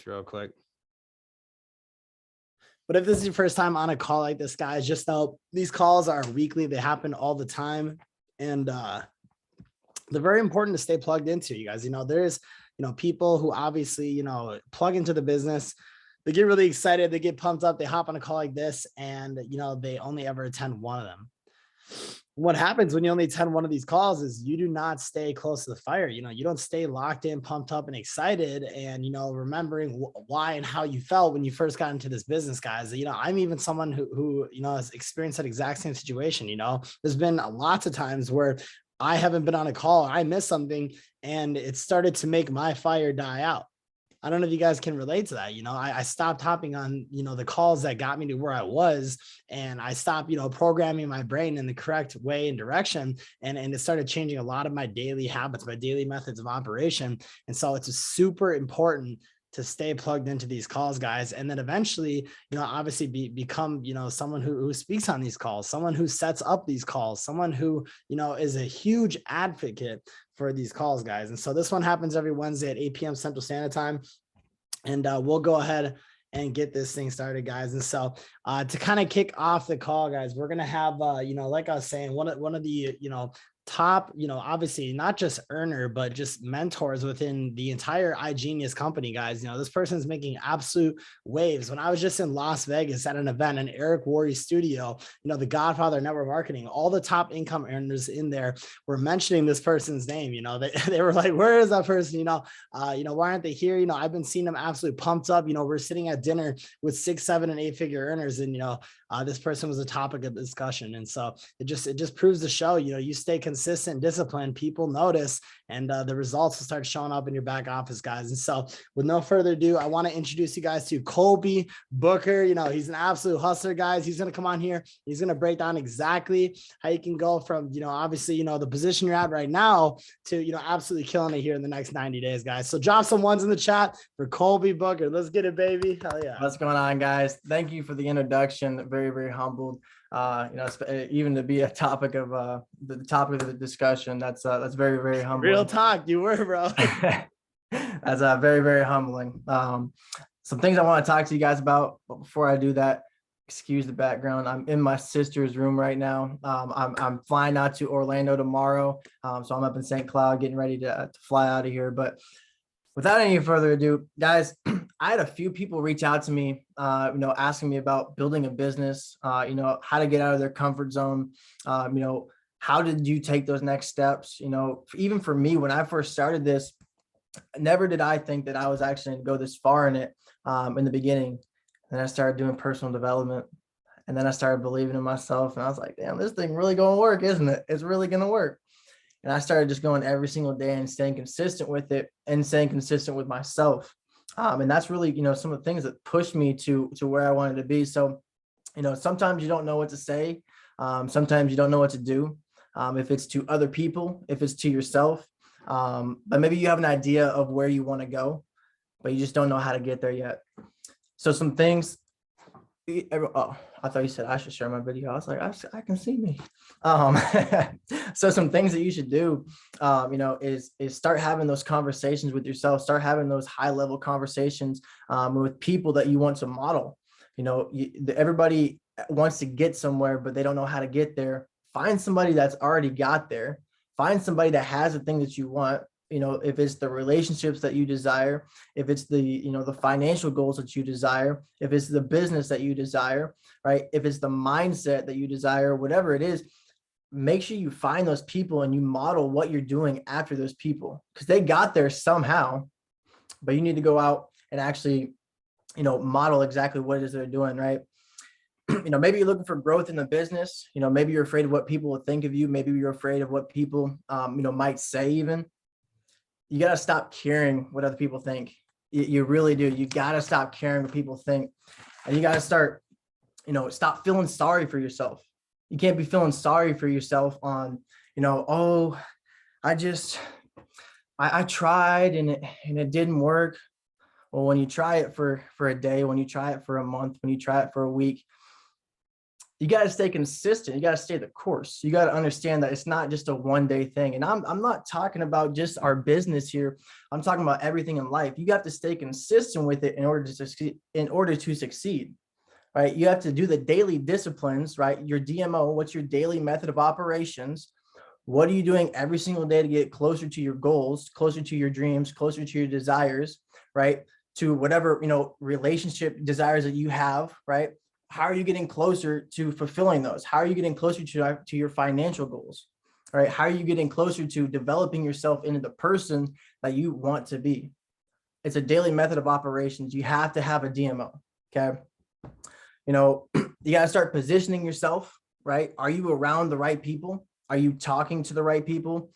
real quick. But if this is your first time on a call like this, guys, just know these calls are weekly. They happen all the time. And they're very important to stay plugged into, you guys. There's, people who obviously, plug into the business. They get really excited. They get pumped up. They hop on a call like this and, they only ever attend one of them. What happens when you only attend one of these calls is you do not stay close to the fire. You don't stay locked in, pumped up and excited and, remembering why and how you felt when you first got into this business, guys. I'm even someone who has experienced that exact same situation. There's been lots of times where I haven't been on a call, I missed something and it started to make my fire die out. I don't know if you guys can relate to that. I stopped hopping on, the calls that got me to where I was, and I stopped, programming my brain in the correct way and direction. And it started changing a lot of my daily habits, my daily methods of operation. And so it's super important to stay plugged into these calls, guys. And then eventually, obviously become, someone who speaks on these calls, someone who sets up these calls, someone who, is a huge advocate for these calls, guys. And so this one happens every Wednesday at 8 p.m. Central Standard Time. And we'll go ahead and get this thing started, guys. And so to kind of kick off the call, guys, we're going to have, like I was saying, one of the, top, obviously not just earner, but just mentors within the entire iGenius company, guys. This person's making absolute waves. When I was just in Las Vegas at an event in Eric Worre's studio, the Godfather Network Marketing, all the top income earners in there were mentioning this person's name. They were like, where is that person? Why aren't they here? I've been seeing them absolutely pumped up. We're sitting at dinner with 6, 7, and 8 figure earners. And, this person was a topic of discussion. And so it just proves to show, you stay consistent, disciplined, people notice, and the results will start showing up in your back office, guys. And so with no further ado, I want to introduce you guys to Kolbe Booker. He's an absolute hustler, guys. He's going to come on here. He's going to break down exactly how you can go from, obviously, the position you're at right now to, absolutely killing it here in the next 90 days, guys. So drop some ones in the chat for Kolbe Booker. Let's get it, baby. Hell yeah. What's going on, guys? Thank you for the introduction. Very, very humbled. Even to be a topic of the topic of the discussion, that's very, very humbling. Real talk, you were, bro. That's very, very humbling. Some things I want to talk to you guys about, but before I do that, excuse the background. I'm in my sister's room right now. I'm flying out to Orlando tomorrow, so I'm up in St. Cloud getting ready to fly out of here. But without any further ado, guys, I had a few people reach out to me, asking me about building a business, how to get out of their comfort zone. How did you take those next steps? Even for me, when I first started this, never did I think that I was actually going to go this far in it in the beginning. Then I started doing personal development, and then I started believing in myself, and I was like, damn, this thing really going to work, isn't it? It's really going to work. And I started just going every single day and staying consistent with it and staying consistent with myself. And that's really, some of the things that pushed me to where I wanted to be. So, sometimes you don't know what to say. Sometimes you don't know what to do. If it's to other people, if it's to yourself, but maybe you have an idea of where you want to go, but you just don't know how to get there yet. So some things, oh, I thought you said I should share my video. I was like, I can see me. So some things that you should do, is start having those conversations with yourself, start having those high level conversations with people that you want to model. Everybody wants to get somewhere, but they don't know how to get there. Find somebody that's already got there. Find somebody that has the thing that you want. If it's the relationships that you desire, if it's the, the financial goals that you desire, if it's the business that you desire, right? If it's the mindset that you desire, whatever it is, make sure you find those people and you model what you're doing after those people, because they got there somehow, but you need to go out and actually, model exactly what it is they're doing, right? Maybe you're looking for growth in the business. Maybe you're afraid of what people will think of you. Maybe you're afraid of what people, might say even. You got to stop caring what other people think. You really do. You got to stop caring what people think. And you got to start, stop feeling sorry for yourself. You can't be feeling sorry for yourself on, oh, I tried and it didn't work. Well, when you try it for a day, when you try it for a month, when you try it for a week, You got to stay consistent. You got to stay the course. You got to understand that it's not just a one-day thing. And I'm not talking about just our business here. I'm talking about everything in life. You have to stay consistent with it in order to succeed. Right? You have to do the daily disciplines, right? Your DMO, what's your daily method of operations? What are you doing every single day to get closer to your goals, closer to your dreams, closer to your desires, right? To whatever, relationship desires that you have, right? How are you getting closer to fulfilling those? How are you getting closer to your financial goals, right? How are you getting closer to developing yourself into the person that you want to be? It's a daily method of operations. You have to have a DMO, okay? You got to start positioning yourself, right? Are you around the right people? Are you talking to the right people?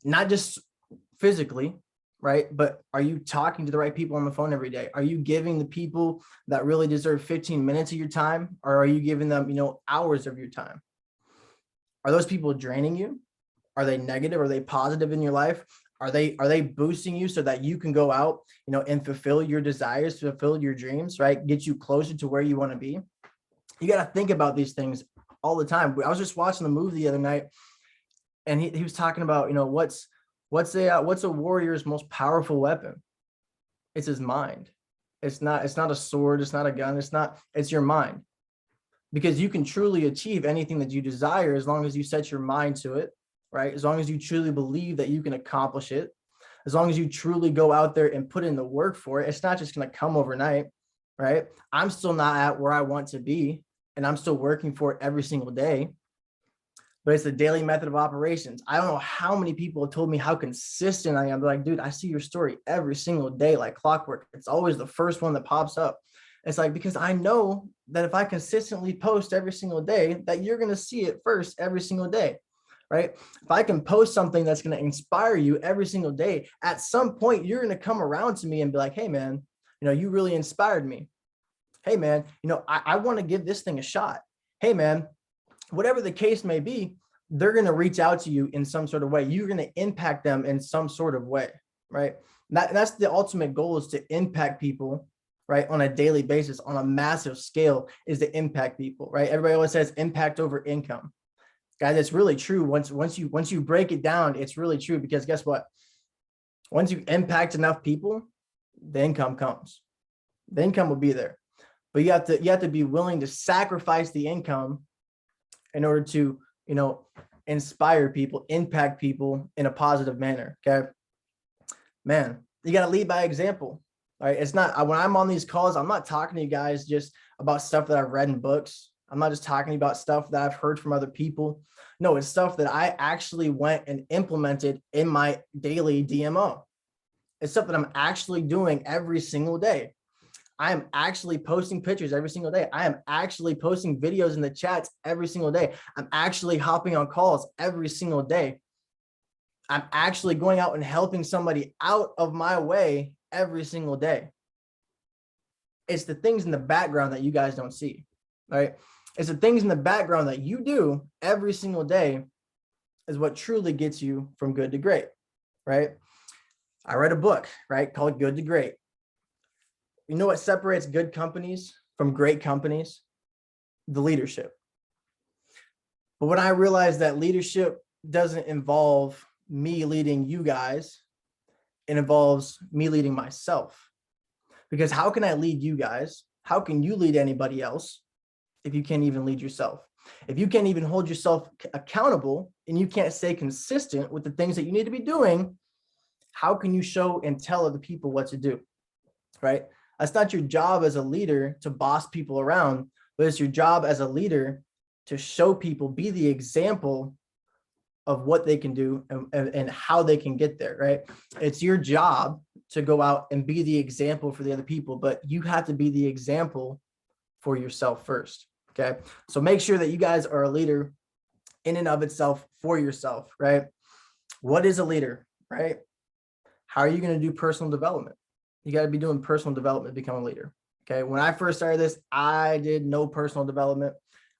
Not just physically, right? But are you talking to the right people on the phone every day? Are you giving the people that really deserve 15 minutes of your time? Or are you giving them, hours of your time? Are those people draining you? Are they negative? Are they positive in your life? Are they boosting you so that you can go out, and fulfill your desires, fulfill your dreams, right? Get you closer to where you want to be. You got to think about these things all the time. I was just watching the movie the other night, and he was talking about, what's a warrior's most powerful weapon? It's his mind. It's not a sword. It's not a gun. It's your mind, because you can truly achieve anything that you desire as long as you set your mind to it, right? As long as you truly believe that you can accomplish it, as long as you truly go out there and put in the work for it. It's not just going to come overnight, right? I'm still not at where I want to be, and I'm still working for it every single day, but it's a daily method of operations. I don't know how many people have told me how consistent I am. They're like, dude, I see your story every single day, like clockwork. It's always the first one that pops up. It's like, because I know that if I consistently post every single day, that you're going to see it first every single day, right? If I can post something that's going to inspire you every single day, at some point, you're going to come around to me and be like, hey, man, you really inspired me. Hey, man, I want to give this thing a shot. Hey, man, whatever the case may be, they're going to reach out to you in some sort of way. You're going to impact them in some sort of way, right? That's the ultimate goal, is to impact people, right? On a daily basis, on a massive scale, is to impact people, right? Everybody always says impact over income. Guys, it's really true. Once you break it down, it's really true, because guess what? Once you impact enough people, the income comes. The income will be there. But you have to be willing to sacrifice the income in order to, inspire people, impact people in a positive manner. Okay, man, you got to lead by example. All right. It's not, when I'm on these calls, I'm not talking to you guys just about stuff that I've read in books. I'm not just talking about stuff that I've heard from other people. No, it's stuff that I actually went and implemented in my daily DMO. It's stuff that I'm actually doing every single day. I am actually posting pictures every single day. I am actually posting videos in the chats every single day. I'm actually hopping on calls every single day. I'm actually going out and helping somebody out of my way every single day. It's the things in the background that you guys don't see, right? It's the things in the background that you do every single day is what truly gets you from good to great, right? I read a book, right, called Good to Great. You know what separates good companies from great companies? The leadership. But when I realized that leadership doesn't involve me leading you guys, it involves me leading myself. Because how can I lead you guys? How can you lead anybody else if you can't even lead yourself? If you can't even hold yourself accountable and you can't stay consistent with the things that you need to be doing, how can you show and tell other people what to do, right? That's not your job as a leader to boss people around, but it's your job as a leader to show people, be the example of what they can do and how they can get there, right? It's your job to go out and be the example for the other people, but you have to be the example for yourself first, okay? So make sure that you guys are a leader in and of itself for yourself, right? What is a leader, right? How are you going to do personal development? You got to be doing personal development to become a leader. Okay. When I first started this, I did no personal development.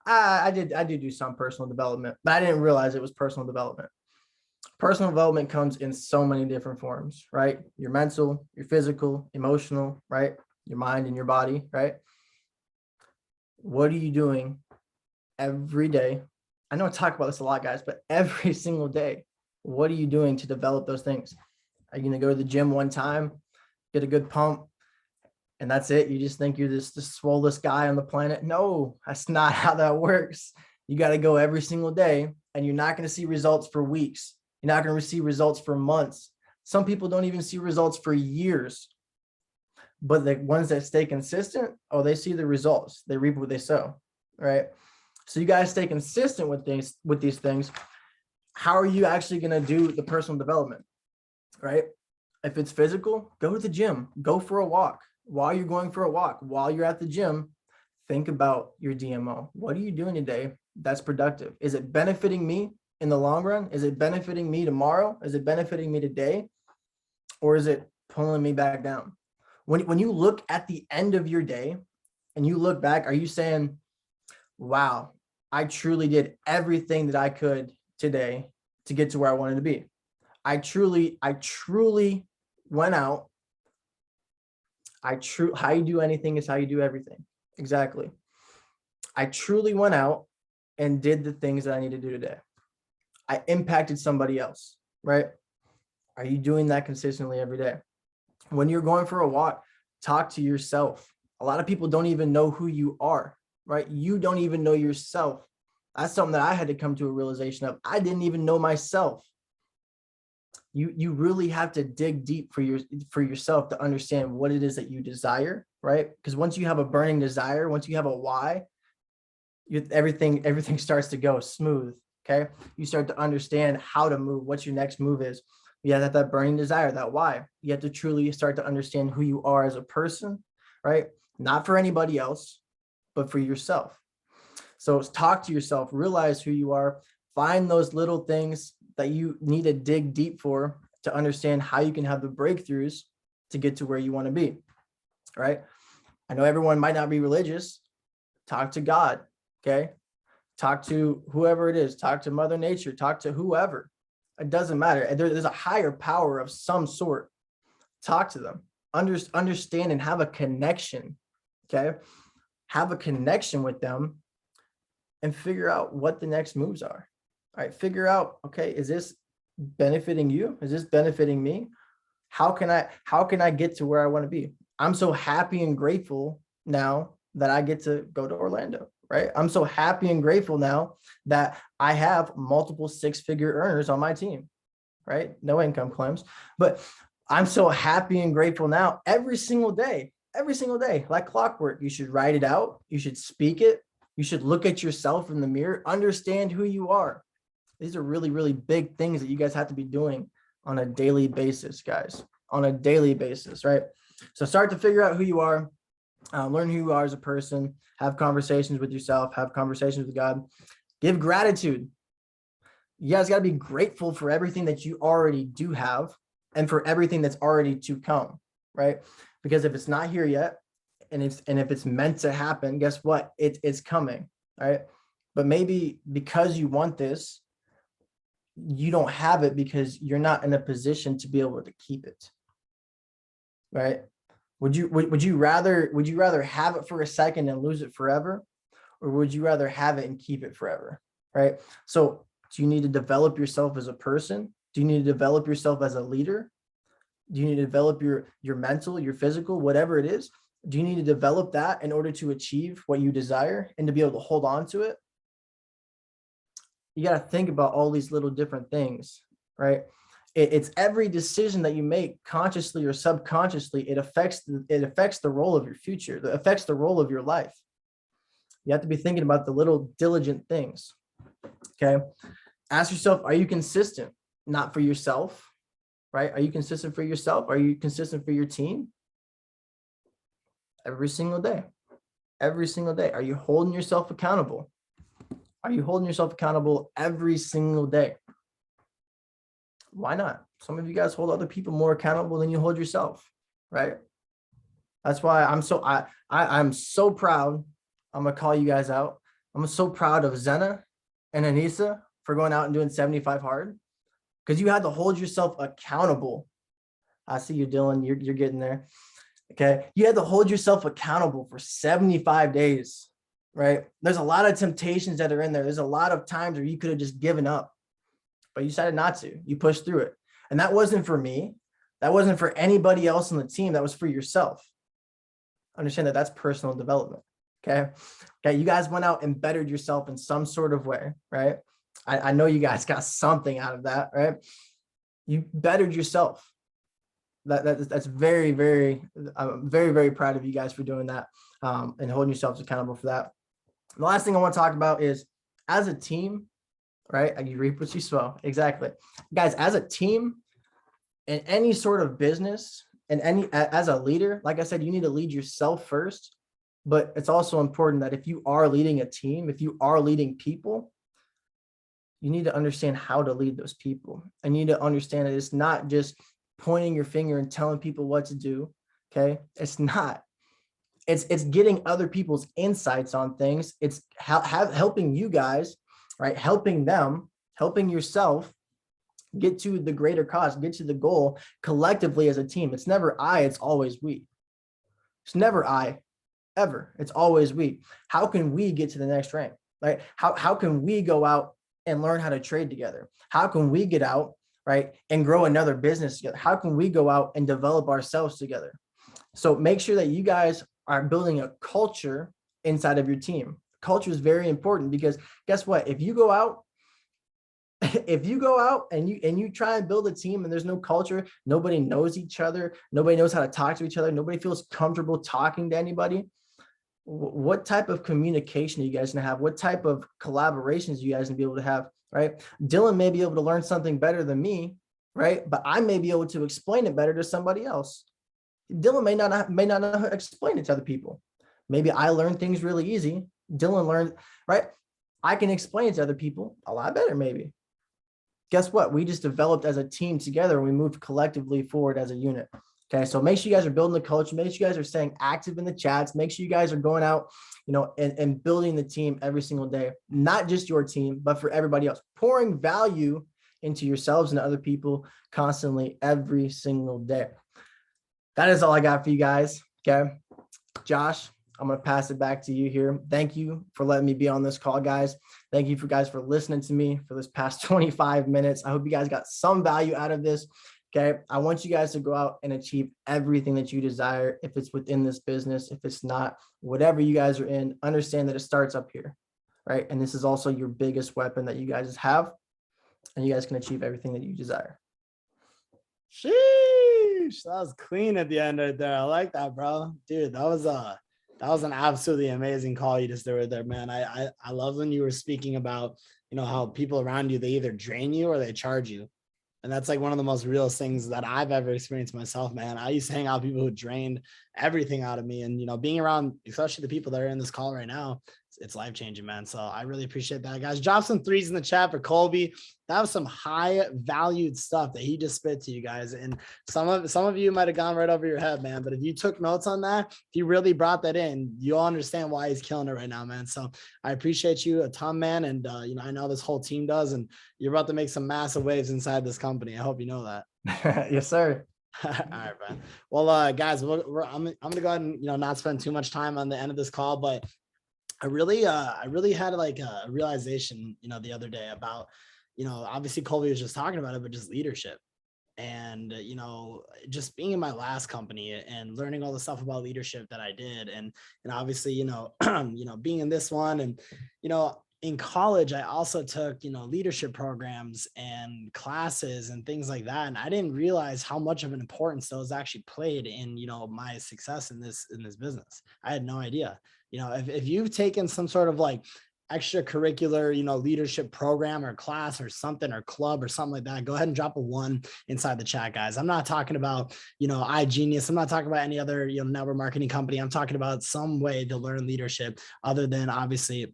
I did do some personal development, but I didn't realize it was personal development. Personal development comes in so many different forms, right? Your mental, your physical, emotional, right? Your mind and your body, right? What are you doing every day. I know I talk about this a lot, guys, but every single day, what are you doing to develop those things? Are you going to go to the gym one time, get a good pump, and that's it? You just think you're this swollest guy on the planet? No, that's not how that works. You got to go every single day, and you're not going to see results for weeks. You're not going to see results for months. Some people don't even see results for years. But the ones that stay consistent, oh, they see the results. They reap what they sow, right? So you guys stay consistent with these things. How are you actually going to do the personal development, right? If it's physical, go to the gym, go for a walk. While you're going for a walk, while you're at the gym, think about your DMO. What are you doing today that's productive? Is it benefiting me in the long run? Is it benefiting me tomorrow? Is it benefiting me today? Or is it pulling me back down? When you look at the end of your day and you look back, are you saying, wow, I truly did everything that I could today to get to where I wanted to be? I truly went out. How you do anything is how you do everything. Exactly. I truly went out and did the things that I need to do today. I impacted somebody else, right? Are you doing that consistently every day? When you're going for a walk, talk to yourself. A lot of people don't even know who you are, right? You don't even know yourself. That's something that I had to come to a realization of. I didn't even know myself. You really have to dig deep for yourself to understand what it is that you desire, right? Because once you have a burning desire, once you have a why, everything starts to go smooth. Okay, you start to understand how to move, what your next move is. You have that burning desire, that why. You have to truly start to understand who you are as a person, right? Not for anybody else, but for yourself. So talk to yourself, realize who you are, find those little things that you need to dig deep for to understand how you can have the breakthroughs to get to where you want to be, right? I know everyone might not be religious. Talk to God, okay? Talk to whoever it is, talk to Mother Nature, talk to whoever. It doesn't matter. There's a higher power of some sort. Talk to them, understand and have a connection, okay? Have a connection with them and figure out what the next moves are. All right, figure out, okay, is this benefiting you? Is this benefiting me? How can I get to where I want to be? I'm so happy and grateful now that I get to go to Orlando, right? I'm so happy and grateful now that I have multiple six-figure earners on my team, right? No income claims, but I'm so happy and grateful now every single day, like clockwork. You should write it out. You should speak it. You should look at yourself in the mirror, understand who you are. These are really, really big things that you guys have to be doing on a daily basis, guys, on a daily basis, right? So start to figure out who you are, learn who you are as a person, have conversations with yourself, have conversations with God, give gratitude. You guys got to be grateful for everything that you already do have and for everything that's already to come, right? Because if it's not here yet, and if it's meant to happen, guess what? It's coming, right? But maybe because you want this, you don't have it because you're not in a position to be able to keep it, right? Would you rather have it for a second and lose it forever, or would you rather have it and keep it forever, right? So do you need to develop yourself as a person? Do you need to develop yourself as a leader? Do you need to develop your mental, your physical, whatever it is? Do you need to develop that in order to achieve what you desire and to be able to hold on to it? You got to think about all these little different things, right? It's every decision that you make consciously or subconsciously, it affects the role of your future. It affects the role of your life. You have to be thinking about the little diligent things, okay? Ask yourself, are you consistent? Not for yourself, right? Are you consistent for yourself? Are you consistent for your team? Every single day. Every single day. Are you holding yourself accountable? Are you holding yourself accountable every single day? Why not? Some of you guys hold other people more accountable than you hold yourself, right? That's why I'm so proud. I'm gonna call you guys out. I'm so proud of Zena and Anissa for going out and doing 75 hard, because you had to hold yourself accountable. I see you, Dylan. You're getting there. Okay, you had to hold yourself accountable for 75 days. right? There's a lot of temptations that are in there. There's a lot of times where you could have just given up, but you decided not to. You pushed through it. And that wasn't for me. That wasn't for anybody else on the team. That was for yourself. Understand that that's personal development. Okay. Okay. You guys went out and bettered yourself in some sort of way, right? I know you guys got something out of that, right? You bettered yourself. That's very, very, I'm very, very proud of you guys for doing that, and holding yourselves accountable for that. The last thing I want to talk about is, as a team, right? You reap what you sow. Exactly. Guys, as a team, in any sort of business, and as a leader, like I said, you need to lead yourself first. But it's also important that if you are leading a team, if you are leading people, you need to understand how to lead those people. And you need to understand that it's not just pointing your finger and telling people what to do. Okay. It's not. It's getting other people's insights on things. It's helping you guys, right? Helping them, helping yourself get to the greater cause, get to the goal collectively as a team. It's never I, it's always we. It's never I, ever. It's always we. How can we get to the next rank? Right? How can we go out and learn how to trade together? How can we get out, right, and grow another business together? How can we go out and develop ourselves together? So make sure that you guys are building a culture inside of your team. Culture is very important, because guess what? If you go out and you try and build a team and there's no culture, nobody knows each other, nobody knows how to talk to each other, nobody feels comfortable talking to anybody, what type of communication are you guys gonna have? What type of collaborations are you guys gonna be able to have, right? Dylan may be able to learn something better than me, right? But I may be able to explain it better to somebody else. Dylan may not know how to explain it to other people. Maybe I learned things really easy. Dylan learned, right? I can explain it to other people a lot better, maybe. Guess what? We just developed as a team together, and we moved collectively forward as a unit. Okay. So make sure you guys are building the culture. Make sure you guys are staying active in the chats. Make sure you guys are going out, and building the team every single day, not just your team, but for everybody else, pouring value into yourselves and other people constantly every single day. That is all I got for you guys. Okay. Josh, I'm going to pass it back to you here. Thank you for letting me be on this call, guys. Thank you for listening to me for this past 25 minutes. I hope you guys got some value out of this. Okay. I want you guys to go out and achieve everything that you desire. If it's within this business, if it's not, whatever you guys are in, understand that it starts up here, right? And this is also your biggest weapon that you guys have, and you guys can achieve everything that you desire. Sheesh, that was clean at the end right there. I like that, bro. Dude, that was an absolutely amazing call you just did right there, man. I love when you were speaking about, how people around you, they either drain you or they charge you. And that's like one of the most real things that I've ever experienced myself, man. I used to hang out with people who drained everything out of me. And, being around, especially the people that are in this call right now, it's life-changing, man. So I really appreciate that, guys. Drop some threes in the chat for Kolbe. That was some high valued stuff that he just spit to you guys. And some of you might've gone right over your head, man. But if you took notes on that, if you really brought that in, you'll understand why he's killing it right now, man. So I appreciate you a ton, man. And, I know this whole team does, and you're about to make some massive waves inside this company. I hope you know that. Yes, sir. All right, man. Well, guys, I'm gonna go ahead and, not spend too much time on the end of this call, but I really had like a realization, the other day about, obviously Kolbe was just talking about it, but just leadership. And, just being in my last company and learning all the stuff about leadership that I did. And obviously, being in this one, and, in college, I also took, leadership programs and classes and things like that. And I didn't realize how much of an importance those actually played in, my success in this business. I had no idea. If you've taken some sort of like extracurricular, leadership program or class or something, or club or something like that, go ahead and drop a 1 inside the chat, guys. I'm not talking about, iGenius. I'm not talking about any other, network marketing company. I'm talking about some way to learn leadership other than obviously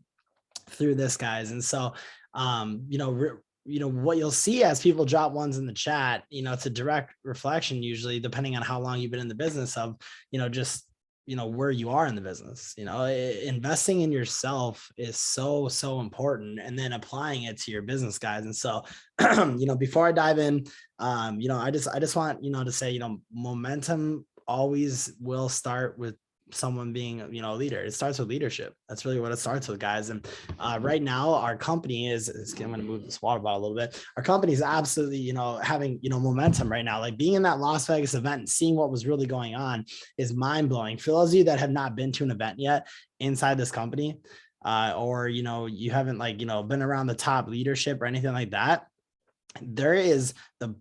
through this, guys. And so, what you'll see as people drop 1s in the chat, it's a direct reflection, usually depending on how long you've been in the business, of, just, where you are in the business. Investing in yourself is so important, and then applying it to your business, guys. And so, before I dive in, I just want, to say, momentum always will start with someone being, a leader. It starts with leadership. That's really what it starts with, guys. And right now our company is I'm going to move this water bottle a little bit. Our company is absolutely, having, momentum right now. Like being in that Las Vegas event and seeing what was really going on is mind blowing. For those of you that have not been to an event yet inside this company, or, you haven't been around the top leadership or anything like that, there is the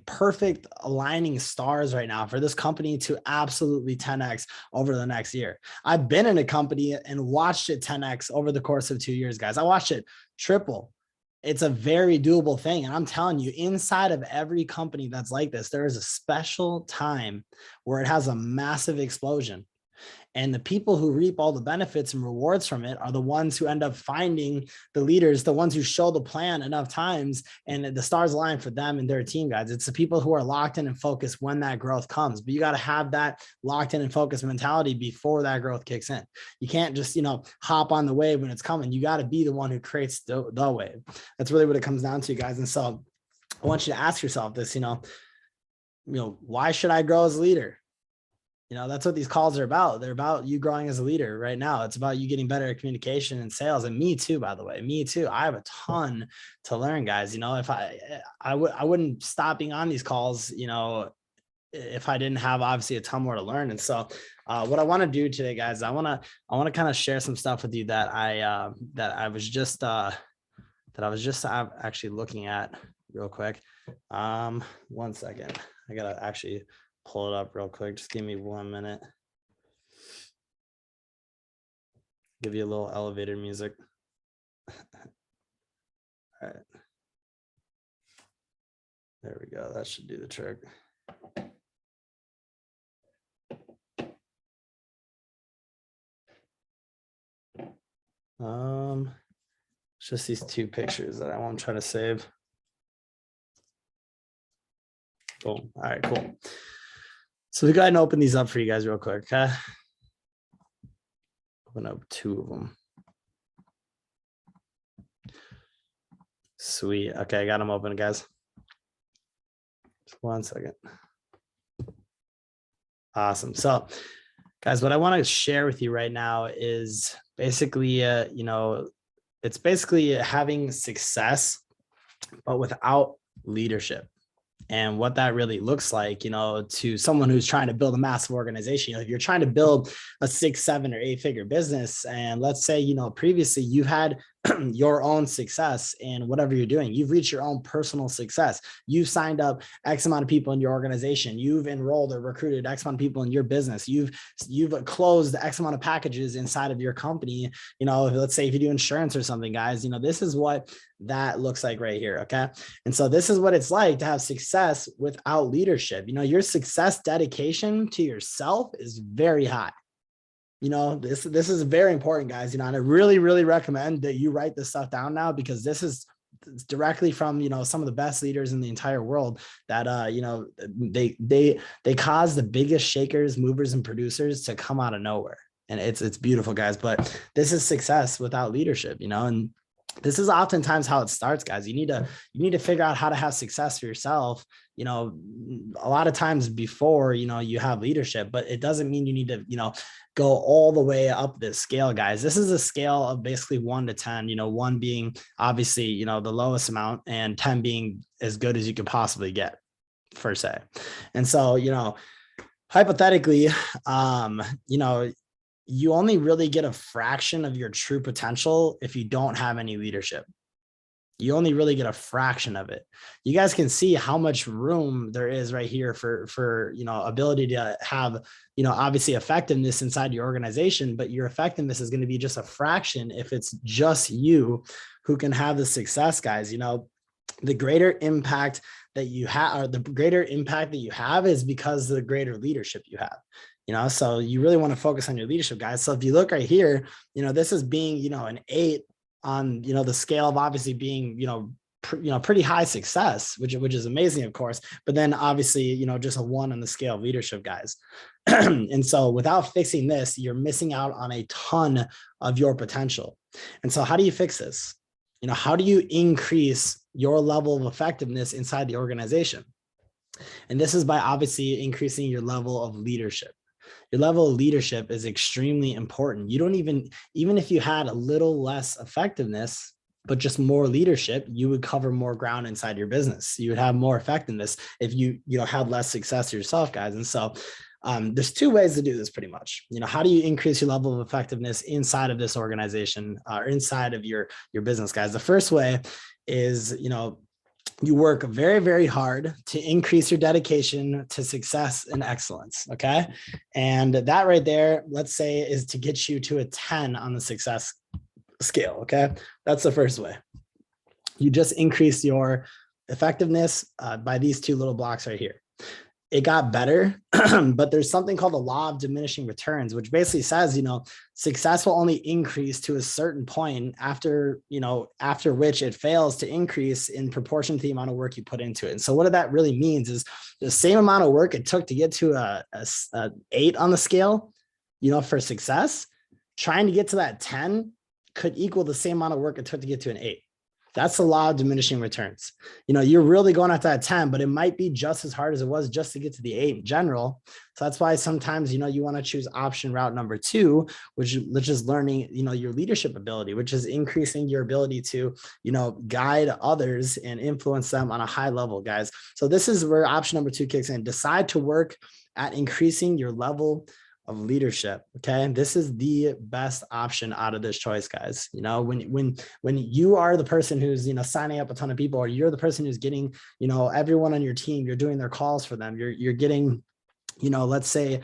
perfect aligning stars right now for this company to absolutely 10x over the next year. I've been in a company and watched it 10x over the course of 2 years, guys. I watched it triple. It's a very doable thing. And I'm telling you, inside of every company that's like this, there is a special time where it has a massive explosion. And the people who reap all the benefits and rewards from it are the ones who end up finding the leaders, the ones who show the plan enough times, and the stars align for them and their team, guys. It's the people who are locked in and focused when that growth comes. But you got to have that locked in and focused mentality before that growth kicks in. You can't just, hop on the wave when it's coming. You got to be the one who creates the wave. That's really what it comes down to, guys. And so I want you to ask yourself this, why should I grow as a leader? That's what these calls are about. They're about you growing as a leader right now. It's about you getting better at communication and sales. And me too, by the way, me too. I have a ton to learn, guys. If I wouldn't stop being on these calls, if I didn't have obviously a ton more to learn. And so what I want to do today, guys, I want to kind of share some stuff with you that I was just actually looking at real quick. 1 second. I got to actually pull it up real quick. Just give me 1 minute. Give you a little elevator music. All right. There we go. That should do the trick. It's just these 2 pictures that I'm trying to save. Cool. All right, cool. So we go ahead and open these up for you guys real quick. Okay. Open up 2 of them. Sweet. Okay, I got them open, guys. Just 1 second. Awesome. So, guys, what I want to share with you right now is basically, it's basically having success, but without leadership. And what that really looks like, to someone who's trying to build a massive organization. If you're trying to build a 6, 7, or 8-figure business, and let's say, previously you've had your own success in whatever you're doing, you've reached your own personal success. You've signed up X amount of people in your organization. You've enrolled or recruited X amount of people in your business. You've closed X amount of packages inside of your company. Let's say if you do insurance or something, guys, this is what that looks like right here. Okay. And so this is what it's like to have success without leadership. Your success dedication to yourself is very high. This is very important, guys, and I really, really recommend that you write this stuff down now, because this is directly from, some of the best leaders in the entire world that, they cause the biggest shakers, movers, and producers to come out of nowhere. And it's beautiful, guys, but this is success without leadership, and this is oftentimes how it starts, guys. You need to figure out how to have success for yourself, a lot of times before, you have leadership, but it doesn't mean you need to, go all the way up this scale, guys. This is a scale of basically 1 to 10, 1 being obviously, the lowest amount, and 10 being as good as you could possibly get, per se. And so, hypothetically, you only really get a fraction of your true potential if you don't have any leadership. You only really get a fraction of it. You guys can see how much room there is right here for ability to have, obviously effectiveness inside your organization, but your effectiveness is going to be just a fraction if it's just you who can have the success, guys. The greater impact that you have, or the greater impact that you have, is because of the greater leadership you have. So you really want to focus on your leadership, guys. So if you look right here, this is being, an 8 on, the scale of obviously being, pretty high success, which is amazing, of course, but then obviously, just a 1 on the scale of leadership, guys. And so without fixing this, you're missing out on a ton of your potential. And so how do you fix this? How do you increase your level of effectiveness inside the organization? And this is by obviously increasing your level of leadership. Your level of leadership is extremely important. You don't even if you had a little less effectiveness, but just more leadership, you would cover more ground inside your business. You would have more effectiveness if you had less success yourself, guys. And so there's two ways to do this pretty much. How do you increase your level of effectiveness inside of this organization or inside of your business, guys? The first way is, you work very, very hard to increase your dedication to success and excellence. Okay. And that right there, let's say, is to get you to a 10 on the success scale. Okay. That's the first way. You just increase your effectiveness by these two little blocks right here. It got better, but there's something called the law of diminishing returns, which basically says, success will only increase to a certain point after which it fails to increase in proportion to the amount of work you put into it. And so what that really means is the same amount of work it took to get to a 8 on the scale, for success, trying to get to that 10 could equal the same amount of work it took to get to an 8. That's the law of diminishing returns. You're really going after that 10, but it might be just as hard as it was just to get to the 8 in general. So that's why sometimes, you want to choose option route number 2, which is learning, your leadership ability, which is increasing your ability to, guide others and influence them on a high level, guys. So this is where option number 2 kicks in. Decide to work at increasing your level of leadership. Okay. This is the best option out of this choice, guys. When you are the person who's, signing up a ton of people, or you're the person who's getting, everyone on your team, you're doing their calls for them. You're getting, let's say,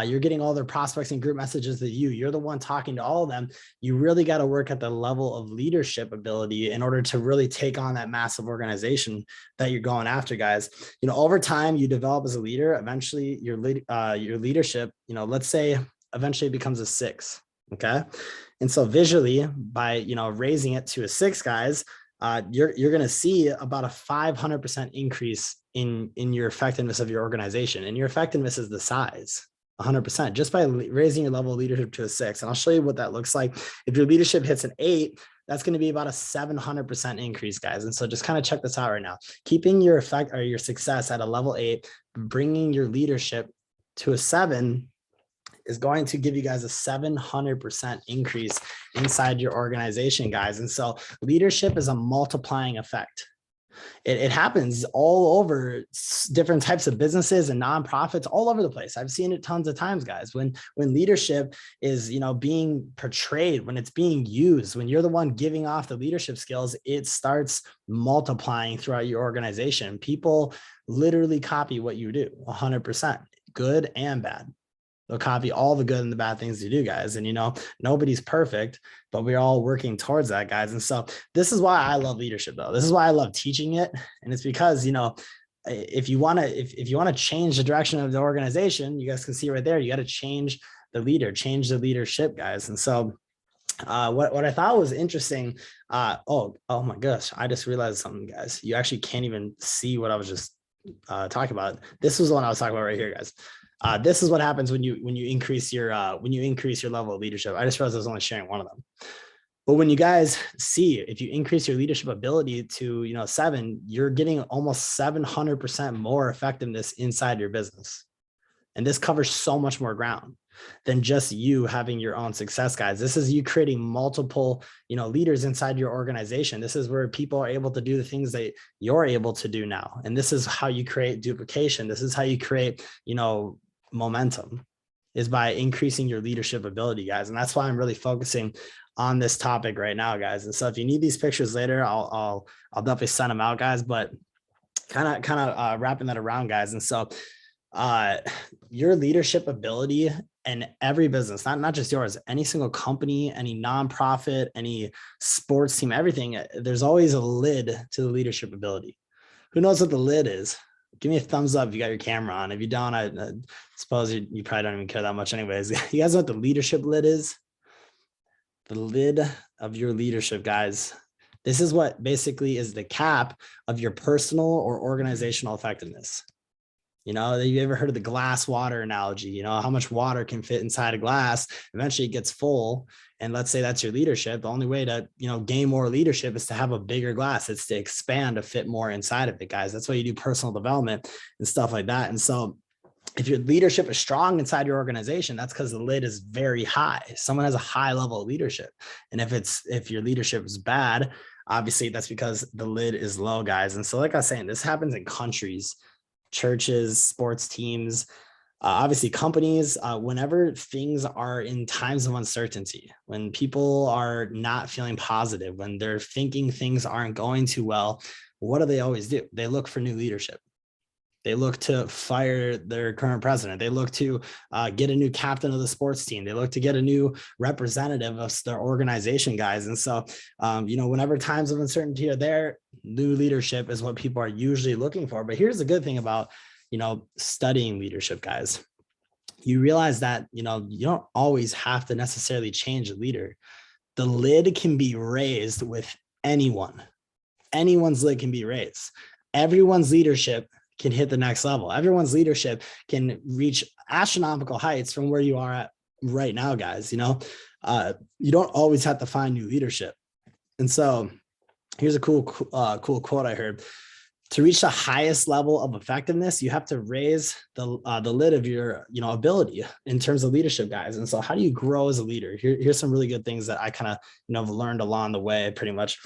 you're getting all their prospects and group messages to you're the one talking to all of them. You really got to work at the level of leadership ability in order to really take on that massive organization that you're going after, guys. Over time you develop as a leader. Eventually your leadership, let's say eventually it becomes a 6. Okay. And so visually by, raising it to a 6, guys, you're going to see about a 500% increase in your effectiveness of your organization. And your effectiveness is the size. 100% just by raising your level of leadership to a 6. And I'll show you what that looks like. If your leadership hits an 8, that's going to be about a 700% increase, guys. And so just kind of check this out right now. Keeping your effect or your success at a level 8, bringing your leadership to a 7 is going to give you guys a 700% increase inside your organization, guys. And so leadership is a multiplying effect. It happens all over different types of businesses and nonprofits all over the place. I've seen it tons of times, guys. When leadership is, being portrayed, when it's being used, when you're the one giving off the leadership skills, it starts multiplying throughout your organization. People literally copy what you do 100%, good and bad. They'll copy all the good and the bad things you do, guys. And, nobody's perfect, but we're all working towards that, guys. And so this is why I love leadership, though. This is why I love teaching it. And it's because, if you want to change the direction of the organization, you guys can see right there, you got to change the leader, change the leadership, guys. And so what I thought was interesting. Oh my gosh, I just realized something, guys. You actually can't even see what I was just talking about. This was the one I was talking about right here, guys. This is what happens when you increase your level of leadership. I just realized I was only sharing one of them. But when you guys see, if you increase your leadership ability to 7, you're getting almost 700% more effectiveness inside your business. And this covers so much more ground than just you having your own success, guys. This is you creating multiple, leaders inside your organization. This is where people are able to do the things that you're able to do now. And this is how you create duplication. This is how you create, momentum, is by increasing your leadership ability, guys. And that's why I'm really focusing on this topic right now, guys. And so if you need these pictures later, I'll definitely send them out, guys, but kind of wrapping that around, guys. And so your leadership ability in every business, not just yours, any single company, any nonprofit, any sports team, everything, there's always a lid to the leadership ability. Who knows what the lid is? Give me a thumbs up if you got your camera on. If you don't, I suppose you probably don't even care that much anyways. You guys know what the leadership lid is? The lid of your leadership, guys. This is what basically is the cap of your personal or organizational effectiveness. Have you ever heard of the glass water analogy? How much water can fit inside a glass? Eventually it gets full. And let's say that's your leadership. The only way to, gain more leadership is to have a bigger glass. It's to expand, to fit more inside of it, guys. That's why you do personal development and stuff like that. And so if your leadership is strong inside your organization, that's because the lid is very high. Someone has a high level of leadership. And if your leadership is bad, obviously that's because the lid is low, guys. And so like I was saying, this happens in countries, churches, sports teams, obviously companies, whenever things are in times of uncertainty, when people are not feeling positive, when they're thinking things aren't going too well, what do they always do? They look for new leadership. They look to fire their current president. They look to get a new captain of the sports team. They look to get a new representative of their organization, guys. And so, whenever times of uncertainty are there, new leadership is what people are usually looking for. But here's the good thing about, studying leadership, guys. You realize that, you don't always have to necessarily change a leader. The lid can be raised with anyone. Anyone's lid can be raised. Everyone's leadership can hit the next level. Everyone's leadership can reach astronomical heights from where you are at right now, guys. You don't always have to find new leadership. And so here's a cool quote I heard. To reach the highest level of effectiveness, you have to raise the lid of your, ability in terms of leadership, guys. And so how do you grow as a leader? Here's some really good things that I kind of, learned along the way, pretty much.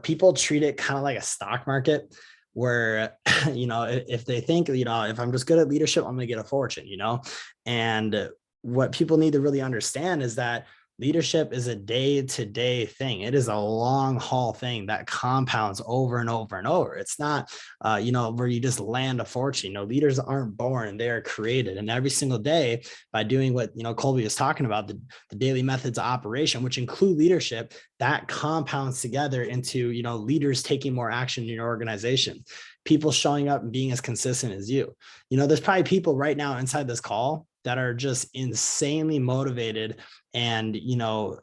People treat it kind of like a stock market, where, if they think, if I'm just good at leadership, I'm going to get a fortune, and what people need to really understand is that leadership is a day-to-day thing. It is a long haul thing that compounds over and over and over. It's not, where you just land a fortune. Leaders aren't born, they are created. And every single day, by doing what, Kolbe was talking about, the daily methods of operation, which include leadership, that compounds together into, leaders taking more action in your organization, people showing up and being as consistent as you. There's probably people right now inside this call that are just insanely motivated and,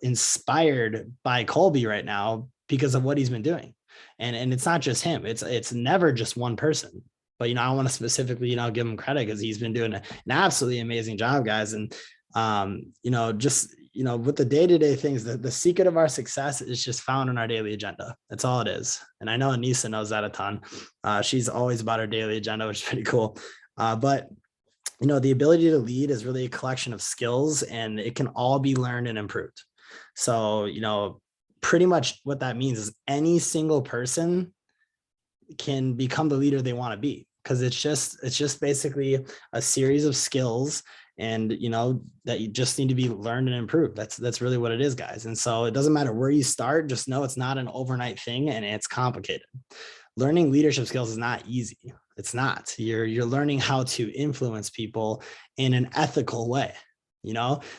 inspired by Kolbe right now because of what he's been doing. And it's not just him. It's never just one person. But, I want to specifically, give him credit because he's been doing an absolutely amazing job, guys. And, with the day-to-day things, the secret of our success is just found in our daily agenda. That's all it is. And I know Anissa knows that a ton. She's always about her daily agenda, which is pretty cool. But the ability to lead is really a collection of skills, and it can all be learned and improved. So, pretty much what that means is any single person can become the leader they want to be, because it's just basically a series of skills, and that you just need to be learned and improved. That's really what it is, guys. And so it doesn't matter where you start, just know it's not an overnight thing, and it's complicated. Learning leadership skills is not easy. It's not. You're learning how to influence people in an ethical way.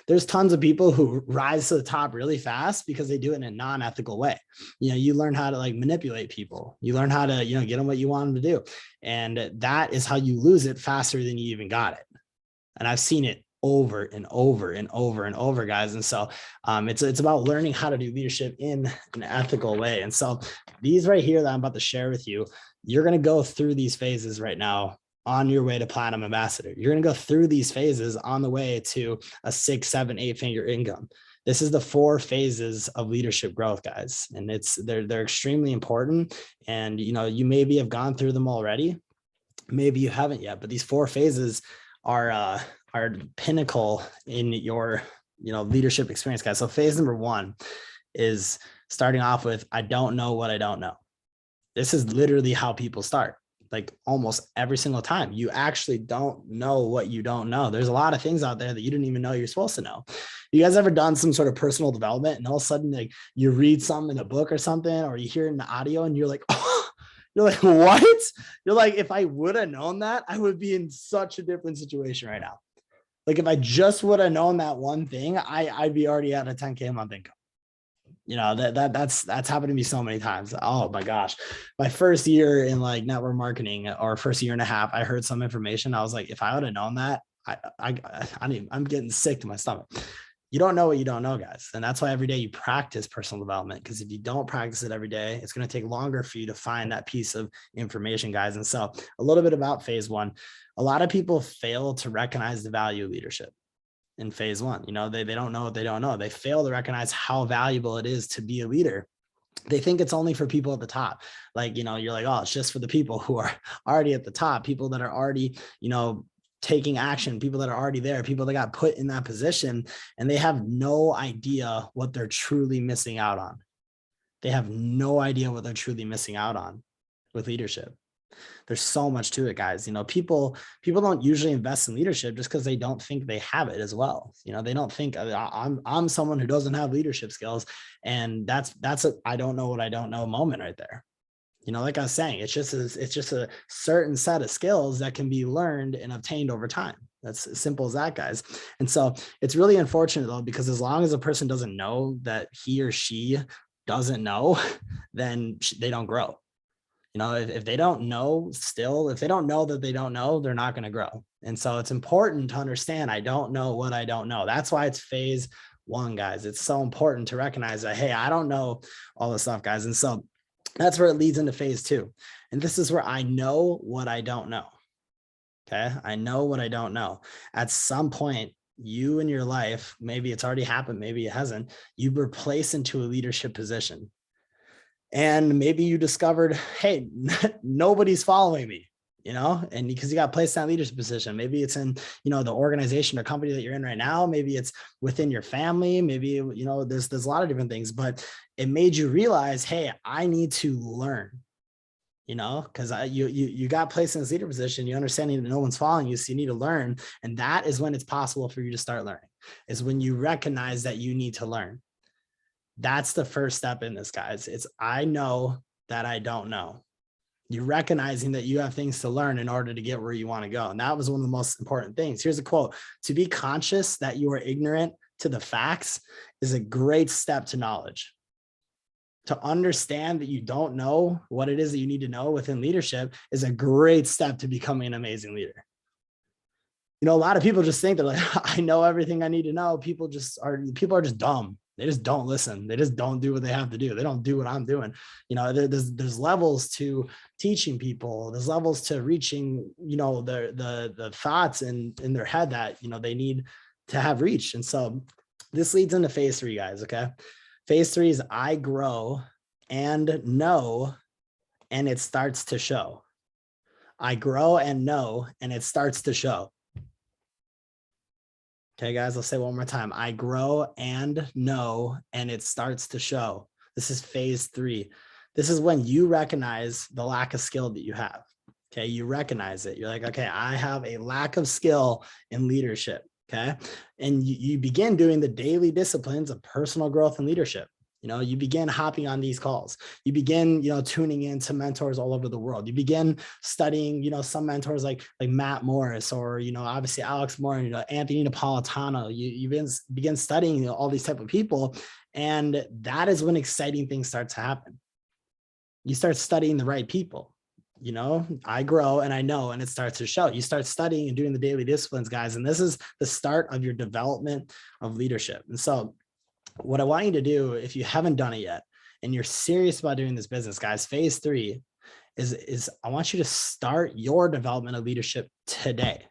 There's tons of people who rise to the top really fast because they do it in a non-ethical way. You learn how to manipulate people. You learn how to, get them what you want them to do. And that is how you lose it faster than you even got it. And I've seen it over and over and over and over, guys. And so it's about learning how to do leadership in an ethical way. And so these right here that I'm about to share with you, you're going to go through these phases right now on your way to Platinum Ambassador. You're going to go through these phases on the way to a 6, 7, 8-figure income. This is the 4 phases of leadership growth, guys. And they're extremely important. And, you maybe have gone through them already. Maybe you haven't yet, but these 4 phases are pinnacle in your, leadership experience, guys. So phase number 1 is starting off with, I don't know what I don't know. This is literally how people start. Almost every single time, you actually don't know what you don't know. There's a lot of things out there that you didn't even know you're supposed to know. You guys ever done some sort of personal development and all of a sudden you read something in a book or something, or you hear it in the audio and you're like, oh, you're like, what? You're like, if I would have known that, I would be in such a different situation right now. If I just would have known that one thing, I'd be already at a 10K a month income. That's happened to me so many times. Oh my gosh. My first year in network marketing, or first year and a half, I heard some information. I was like, if I would have known that, I'm getting sick to my stomach. You don't know what you don't know, guys. And that's why every day you practice personal development, because if you don't practice it every day, it's going to take longer for you to find that piece of information, guys. And so a little bit about phase 1. A lot of people fail to recognize the value of leadership. In phase 1, they don't know what they don't know. They fail to recognize how valuable it is to be a leader. They think it's only for people at the top. You're like, oh, it's just for the people who are already at the top, people that are already, taking action, people that are already there, people that got put in that position, and they have no idea what they're truly missing out on. They have no idea what they're truly missing out on with leadership. There's so much to it, guys. People don't usually invest in leadership just because they don't think they have it as well. They don't think I'm someone who doesn't have leadership skills. And that's a I don't know what I don't know moment right there. Like I was saying, it's just a certain set of skills that can be learned and obtained over time. That's as simple as that, guys. And so it's really unfortunate though, because as long as a person doesn't know that he or she doesn't know, then they don't grow. If they don't know if they don't know that they don't know, they're not going to grow. And so it's important to understand, I don't know what I don't know. That's why it's phase 1, guys. It's so important to recognize that, hey, I don't know all this stuff, guys. And so that's where it leads into phase 2. And this is where I know what I don't know. Okay. I know what I don't know. At some point, you in your life, maybe it's already happened, maybe it hasn't, you were placed into a leadership position. And maybe you discovered, hey, nobody's following me, and because you got placed in that leadership position. Maybe it's in, the organization or company that you're in right now. Maybe it's within your family. Maybe, there's a lot of different things, but it made you realize, hey, I need to learn, because you got placed in this leader position. You understand that no one's following you, so you need to learn. And that is when it's possible for you to start learning, is when you recognize that you need to learn. That's the first step in this, guys. It's I know that I don't know. You're recognizing that you have things to learn in order to get where you want to go. And that was one of the most important things. Here's a quote: to be conscious that you are ignorant to the facts is a great step to knowledge. To understand that you don't know what it is that you need to know within leadership is a great step to becoming an amazing leader. A lot of people just think that, like, I know everything I need to know. People are just dumb. They just don't listen. They just don't do what they have to do. They don't do what I'm doing. There's levels to teaching people. There's levels to reaching, the thoughts in their head that, they need to have reached. And so this leads into phase 3, guys. Okay. Phase 3 is I grow and know, and it starts to show. I grow and know, and it starts to show. Okay, guys, let's say it one more time. I grow and know, and it starts to show. This is phase 3. This is when you recognize the lack of skill that you have. Okay, you recognize it. You're like, okay, I have a lack of skill in leadership. Okay, and you begin doing the daily disciplines of personal growth and leadership. You begin hopping on these calls. You begin, tuning into mentors all over the world. You begin studying, some mentors like Matt Morris, or, obviously Alex Moore, Anthony Napolitano. You begin studying all these type of people. And that is when exciting things start to happen. You start studying the right people. I grow and I know, and it starts to show. You start studying and doing the daily disciplines, guys. And this is the start of your development of leadership. And so what I want you to do, if you haven't done it yet, and you're serious about doing this business, guys, phase 3 is I want you to start your development of leadership today.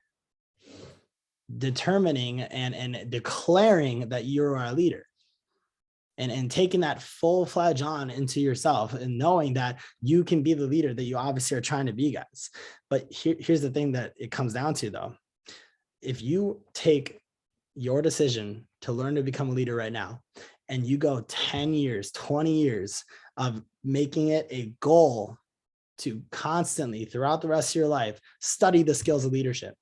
Determining and declaring that you are a leader. And taking that full-fledged on into yourself, and knowing that you can be the leader that you obviously are trying to be, guys. But here's the thing that it comes down to, though. If you take your decision to learn to become a leader right now, and you go 10 years, 20 years of making it a goal to constantly, throughout the rest of your life, study the skills of leadership,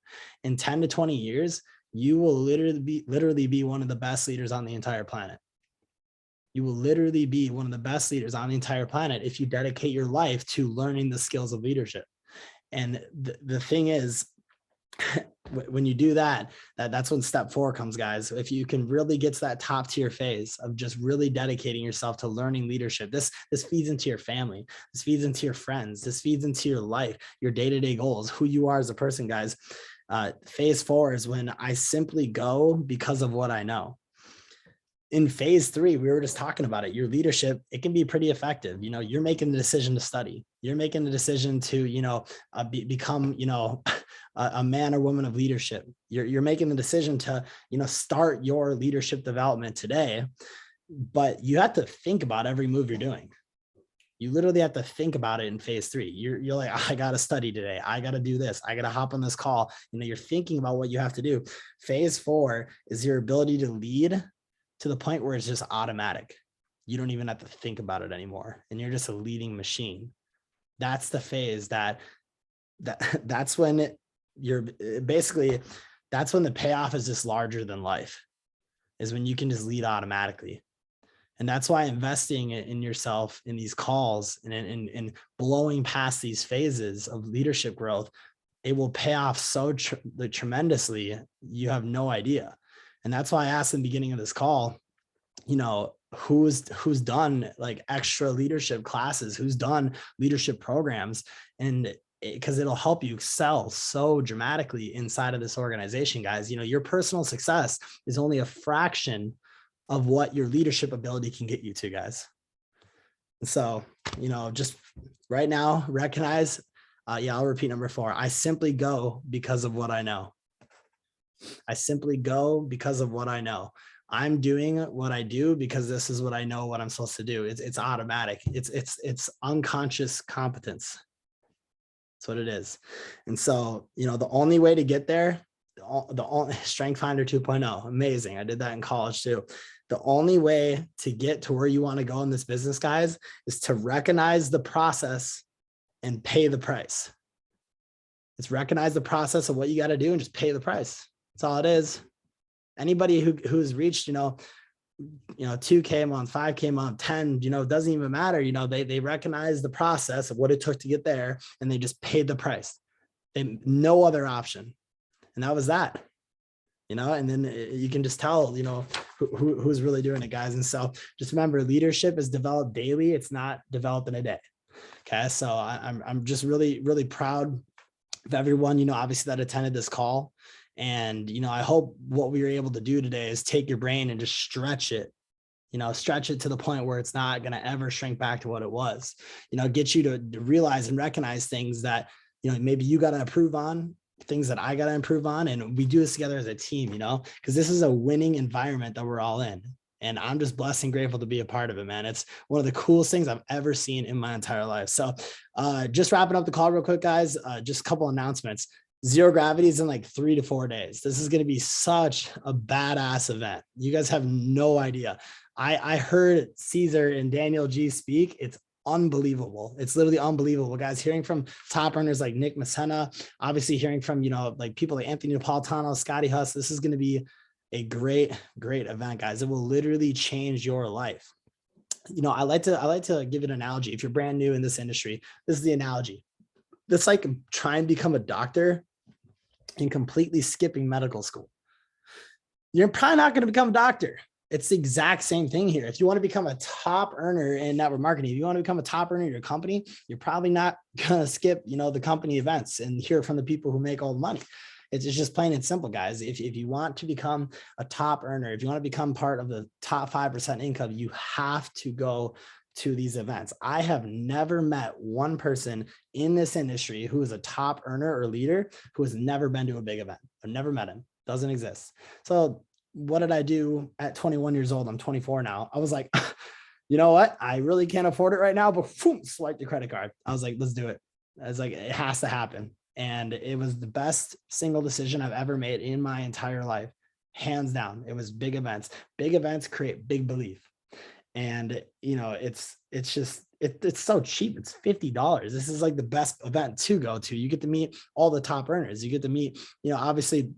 in 10 to 20 years, you will literally be one of the best leaders on the entire planet. You will literally be one of the best leaders on the entire planet if you dedicate your life to learning the skills of leadership. And the thing is, when you do that's when step 4 comes, guys. If you can really get to that top tier phase of just really dedicating yourself to learning leadership, this feeds into your family. This feeds into your friends. This feeds into your life, your day-to-day goals, who you are as a person, guys. Phase 4 is when I simply go because of what I know. In phase 3, we were just talking about it. Your leadership, it can be pretty effective. You're making the decision to study. You're making the decision to, become, a man or woman of leadership. You're making the decision to, start your leadership development today. But you have to think about every move you're doing. You literally have to think about it in phase 3. You're like, I got to study today. I got to do this. I got to hop on this call. You're thinking about what you have to do. Phase 4 is your ability to lead to the point where it's just automatic. You don't even have to think about it anymore. And you're just a leading machine. That's the phase that's when you're basically, that's when the payoff is just larger than life, is when you can just lead automatically. And that's why investing in yourself in these calls and in blowing past these phases of leadership growth, it will pay off so tremendously. You have no idea. And that's why I asked in the beginning of this call, who's done like extra leadership classes, who's done leadership programs, and because it'll help you excel so dramatically inside of this organization, guys. Your personal success is only a fraction of what your leadership ability can get you to, guys. And so, just right now, recognize, I'll repeat number 4. I simply go because of what I know. I simply go because of what I know. I'm doing what I do because this is what I know what I'm supposed to do. It's automatic. It's unconscious competence. That's what it is. And so, the only way to get there, the Strength Finder 2.0, amazing. I did that in college too. The only way to get to where you want to go in this business, guys, is to recognize the process and pay the price. It's recognize the process of what you got to do and just pay the price. That's all it is. Anybody who's reached, 2K a month, 5K a month, 10, it doesn't even matter. They recognize the process of what it took to get there, and they just paid the price. No other option. And that was that, and then you can just tell, who's really doing it, guys. And so just remember, leadership is developed daily. It's not developed in a day. Okay. So I'm just really, really proud of everyone, obviously that attended this call. And, I hope what we were able to do today is take your brain and just stretch it, stretch it to the point where it's not going to ever shrink back to what it was, get you to realize and recognize things that, maybe you got to improve on, things that I got to improve on. And we do this together as a team, because this is a winning environment that we're all in. And I'm just blessed and grateful to be a part of it, man. It's one of the coolest things I've ever seen in my entire life. So just wrapping up the call real quick, guys, just a couple announcements. Zero Gravity is in like 3 to 4 days. This is going to be such a badass event. You guys have no idea. I heard Caesar and Daniel G speak. It's unbelievable. It's literally unbelievable, guys. Hearing from top earners like Nick Messena, obviously hearing from, like people like Anthony Napolitano, Scotty Huss. This is going to be a great, great event, guys. It will literally change your life. I like to give an analogy. If you're brand new in this industry, this is the analogy. It's like trying to become a doctor and completely skipping medical school. You're probably not going to become a doctor. It's the exact same thing here. If you want to become a top earner in network marketing, if you want to become a top earner in your company, you're probably not going to skip, the company events and hear from the people who make all the money. It's just plain and simple, guys. If you want to become a top earner, if you want to become part of the top 5% income, you have to go to these events. I have never met one person in this industry who is a top earner or leader who has never been to a big event. I've never met him. Doesn't exist. So what did I do at 21 years old? I'm 24 now. I was like, you know what? I really can't afford it right now, but boom, swipe the credit card. I was like, let's do it. I was like, it has to happen. And it was the best single decision I've ever made in my entire life. Hands down. It was big events. Big events create big belief. And, it's so cheap. It's $50. This is like the best event to go to. You get to meet all the top earners. You get to meet, obviously,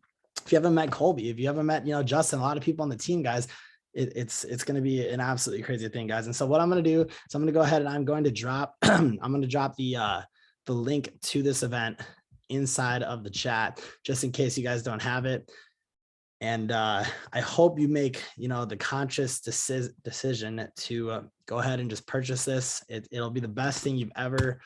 if you haven't met Kolbe, if you haven't met, Justin, a lot of people on the team, guys, it's going to be an absolutely crazy thing, guys. And so what I'm going to do is I'm going to go ahead and I'm going to drop, the link to this event inside of the chat, just in case you guys don't have it. And I hope you make, the conscious decision to go ahead and just purchase this. It'll be the best thing you've ever,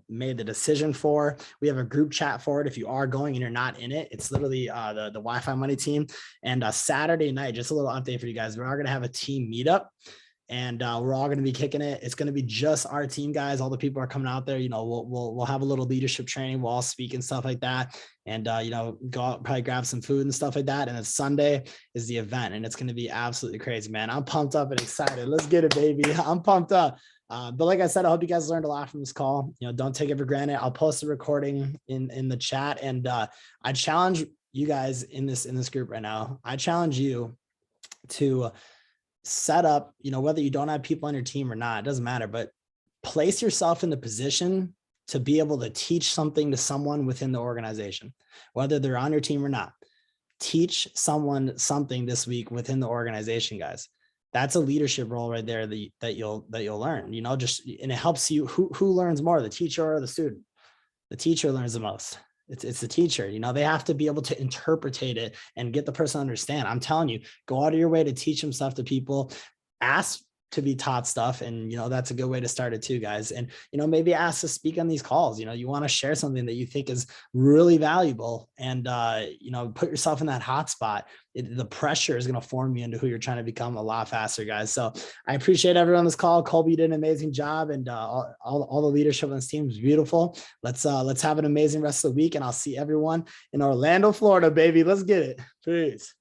made the decision for. We have a group chat for it. If you are going and you're not in it, it's literally the Wi-Fi Money team. And Saturday night, just a little update for you guys. We are going to have a team meetup. And we're all going to be kicking it. It's going to be just our team, guys. All the people are coming out there. We'll have a little leadership training. We'll all speak and stuff like that. And, go out, probably grab some food and stuff like that. And then Sunday is the event. And it's going to be absolutely crazy, man. I'm pumped up and excited. Let's get it, baby. I'm pumped up. But like I said, I hope you guys learned a lot from this call. Don't take it for granted. I'll post the recording in the chat, and I challenge you guys in this group right now. I challenge you to set up, whether you don't have people on your team or not, it doesn't matter, but place yourself in the position to be able to teach something to someone within the organization, whether they're on your team or not. Teach someone something this week within the organization, guys. That's a leadership role right there that you'll learn, and it helps you. Who learns more, the teacher or the student? The teacher learns the most. It's the teacher, they have to be able to interpretate it and get the person to understand. I'm telling you, go out of your way to teach them stuff to people. Ask to be taught stuff. And, that's a good way to start it too, guys. And, maybe ask to speak on these calls. You want to share something that you think is really valuable, and, put yourself in that hot spot. The pressure is going to form you into who you're trying to become a lot faster, guys. So I appreciate everyone on this call. Kolbe, you did an amazing job, and all the leadership on this team is beautiful. Let's have an amazing rest of the week, and I'll see everyone in Orlando, Florida, baby. Let's get it. Peace.